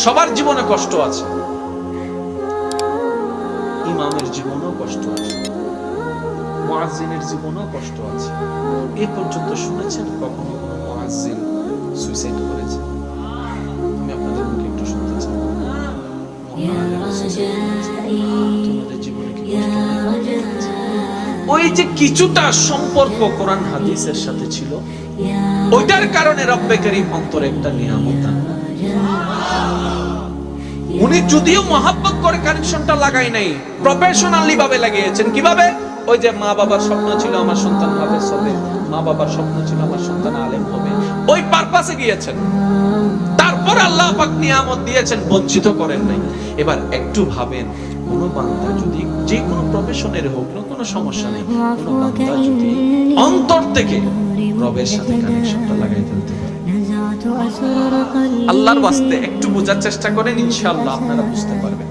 সবার জীবনে কষ্ট আছে, ইমামের জীবনেও কষ্ট আছে, মুয়াজ্জিনের জীবনেও কষ্ট আছে। এই পর্যন্ত শুনেছেন কখনো কোনো মুয়াজ্জিন সুইসাইড করেছে? আমি আপনাদের মুখে একটু শুনতে চাই। তোমাদের জীবনে কি কষ্ট? ওই যে কিছুটা সম্পর্ক কোরআন হাদিসের সাথে ছিল, ওইটার কারণে রব্বে কারীম অন্তরে একটা নিয়ামত দান। উনি যদিও মহব্বত করে কানেকশনটা লাগাই নাই, প্রফেশনালি ভাবে লাগিয়েছেন। কিভাবে? ওই যে মা বাবার স্বপ্ন ছিল আমার সন্তান হাফেজ হবে, মা বাবার স্বপ্ন ছিল আমার সন্তান আলেম হবে, ওই পারপাসে গিয়েছেন। তারপর আল্লাহ পাক নিয়ামত দিয়েছেন, বঞ্চিত করেন নাই। এবার একটু ভাবেন, কোন বান্দা যদি যে কোনো প্রফেশনের হোক না, কোনো সমস্যা নেই, কোন বান্দা যদি অন্তর থেকে রবের সাথে কানেকশনটা লাগাই ফেলতে পারে, আল্লাহর ওয়াস্তে একটু বোঝার চেষ্টা করেন, ইনশাআল্লাহ আপনারা বুঝতে পারবেন।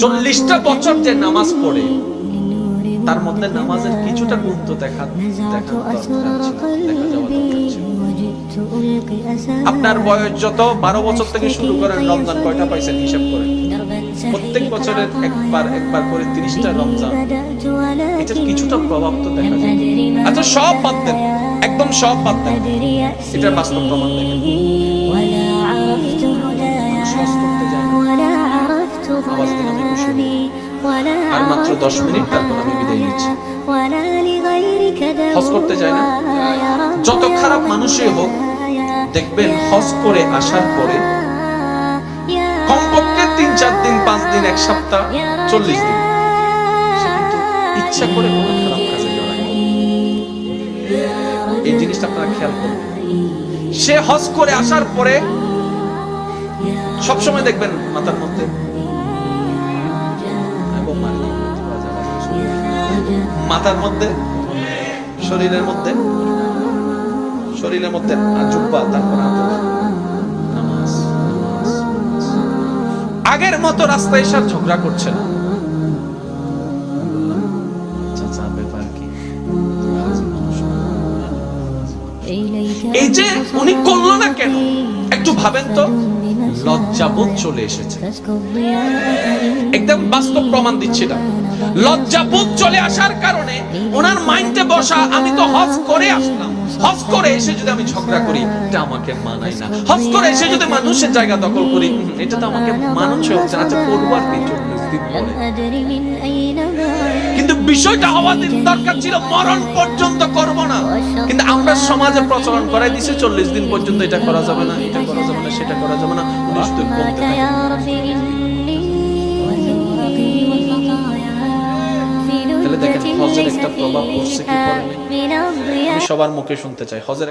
40টা বছর যে নামাজ পড়ে, তার মধ্যে নামাজের কিছুটা গুণ তো দেখা আপনার বয়স যত 12 বছর থেকে শুরু করেন, রমজান কয়টা পাইছেন হিসাব করেন। প্রত্যেক বছরের একবার করে 30টা রমজান, এটার কিছুটা প্রভাব তো দেখা যায়। আচ্ছা সব বাদ দেন, একদম সব বাদ দেন, এটার বাস্তব প্রমাণ দেখেন। আর মাত্র 10 মিনিট, তারপর আমি বিদায় নিচ্ছি। হজ করতে যায় না? যত খারাপ মানুষই হোক, দেখবেন হজ করে আসার পরে কমপক্ষে 3-4 দিন, 5 দিন, 1 সপ্তাহ, 40 দিন ইচ্ছা করে কোনো খারাপ কাজে জড়ায়। এই জিনিসটা আপনারা খেয়াল করবেন। সে হজ করে আসার পরে সবসময় দেখবেন মাথার মধ্যে শরীরের মধ্যে জুব্বা, তারপর নামাজ। আগের মতো রাস্তায় এসে ঝগড়া করছে না। চাচা ব্যাপার কি? এই যে উনি করলো না কেন, একটু ভাবেন তো। লজ্জাবোধ চলে এসেছে, একদম বাস্তব প্রমাণ দিচ্ছি না। লজ্জাবোধ চলে আসার কারণে ওনার মাইন্ডে বসা, আমি তো হজ করে আসলাম, হজ করে এসে যদি আমি ঝগড়া করি, এটা আমাকে মানায় না। হজ করে এসে যদি মানুষের জায়গা দখল করি, এটা তো আমাকে মানুষে হচ্ছে না। আচ্ছা করবার কিছু কিন্তু বিষয়টা হওয়া দরকার ছিল মরণ পর্যন্ত করব না। কিন্তু আমরা সমাজে প্রচলন করাই দিছি 40 দিন পর্যন্ত এটা করা যাবে না, এটা করা যাবে না, সেটা করা যাবে না। তাহলে দেখেন হজের একটা প্রভাব পড়ছে কি পড়েনি? আমি সবার মুখে শুনতে চাই হজের